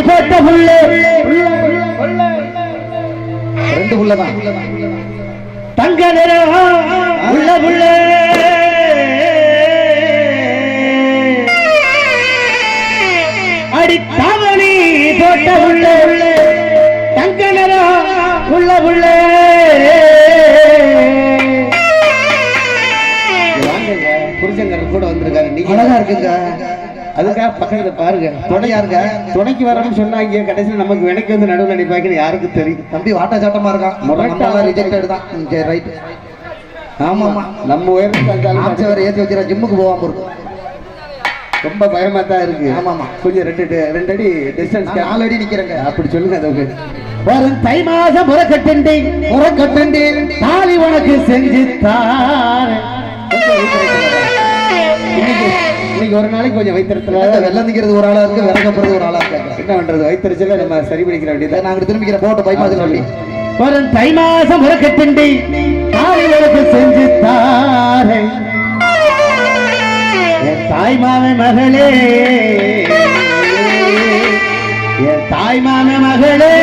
மணி போட்ட புள்ள ரெண்டு புள்ளதான் தங்க நிறம் உள்ள புள்ள அடி தாவணி போட்ட புள்ள தங்க நிறம் உள்ள புள்ள புருஷங்கர் கூட வந்திருக்காரு. நீங்க அழகா இருக்குங்க. அதுக்காக பக்கத்துல பாருங்க. துணையா இருக்க துணைக்கு வரணும்னு சொன்னாங்க. கடைசியில் நமக்கு வினைக்கு வந்து நடுவில் நினைப்பாங்க. யாருக்கு தெரியும்? தம்பி வாட்டா சாட்டமா இருக்கான். ரிஜெக்டட் தான். சரி ரைட். ஆமா ஆமா நம்ம உயர்ந்து வர ஏற்றி வச்சுரா ஜிம்முக்கு போகாம இருக்கும். ரொம்ப பயமா தான் இருக்கு. ஆமா ஆமா கொஞ்சம் ரெண்டு அடி டிஸ்டன்ஸ் 4 அடி நிக்கிறேங்க. அப்படி சொல்லுங்க. அதுக்கு வரும் தை மாசம் முறக்கட்டண்டி தாலி உனக்கு செஞ்சு தார. இன்னைக்கு ஒரு நாளைக்கு கொஞ்சம் வைத்திருத்தல வெள்ளம் நிக்கிறது ஒரு ஆளா இருக்கு, விறக்கப்படுறது ஒரு ஆளா இருக்காங்க. என்ன பண்றது? வைத்திருச்சல நம்ம சரி பண்ணிக்கிற வேண்டியது. நாங்க திரும்பிக்கிற போட்ட பை மாசம் சொல்லி வரும் தை மாசம் முறக்கட்டண்டி தாலி உனக்கு செஞ்சு தார. என் தாய் மாமன் மகளே, என் தாய் மாமன் மகளே,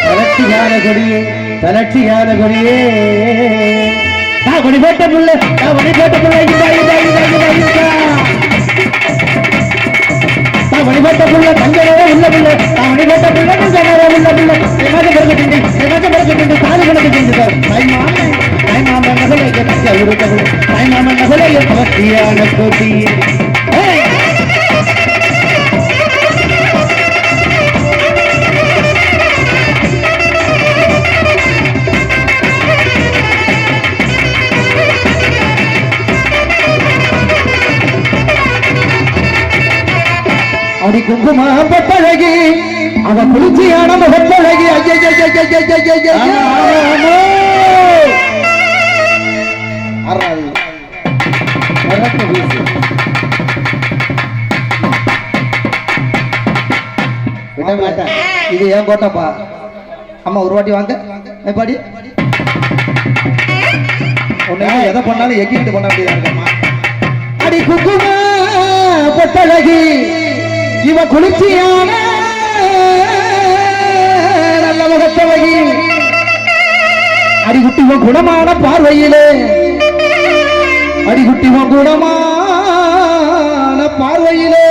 தலட்சியான கொடியே தலட்சியான கொடியே, தாவணி போட்ட புள்ள தாவணி போட்ட புள்ள தாவணி போட்ட புள்ள தங்கரே உள்ள புள்ள தாவணி போட்ட புள்ள தங்கரே உள்ள புள்ள எமாத பரகட்டிண்டி தாலி கணக்கு செஞ்சுட்டார். தாய் மாமன் மகளே தாய் மாமன் மகளே தலட்சியான கொடியே. அடி குங்குமா பட்டழகி அவ குளிர்ச்சியான முகத்தழகி. இது ஏன் கோட்டாப்பா? அம்மா ஒரு வாட்டி வாங்க பாடி. எதை பண்ணாலும் எக்கிட்டு பண்ண வேண்டியதா இருக்கம்மா. அடி குங்குமா பட்டழகி இவ குளிர்ச்சியான நல்ல முகத்தழகி. அடிகுட்டிவன் குணமான பார்வையிலே அடிகுட்டிவன் குணமான பார்வையிலே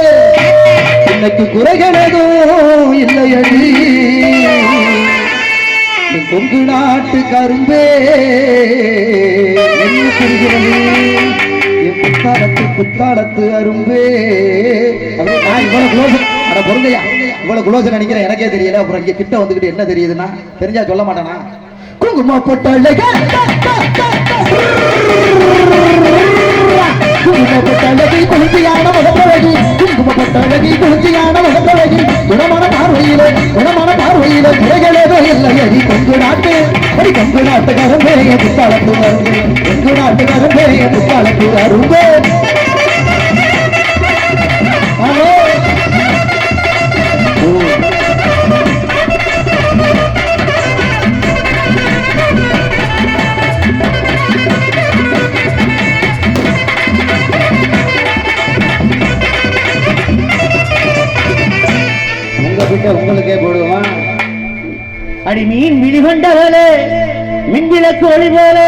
இன்னைக்கு குறைகள் எதுவும் இல்லையடி. கொங்கு நாட்டு கரும்பே என்ன புரிகிறது? குத்தாலத்து அரும்பே. நான் இவ்வளவு குளோசன் அட பொருந்தையா இவ்வளவு குளோசன் நினைக்கிறேன். எனக்கே தெரியல. அப்புறம் இங்க கிட்ட வந்துகிட்டு என்ன தெரியுதுன்னா தெரிஞ்சா சொல்ல மாட்டானா? குங்கும பொட்டழகி குளிர்ச்சியான முகத்தழகி குங்கும பொட்டழகி குளிர்ச்சியான முகத்தழகி குணமான பார்வையிலே குறைகளேதோ இல்லையடி. கொங்கு நாட்டு கரும்பேய புத்தாளத்து அரும்பே கொங்கு நாட்டு கரும்பேய புத்தாளத்து அரும்பே. உங்களுக்கே போடுவான். அடி மீன் விழிகொண்டவளே மின்விளக்கு ஒளி போலே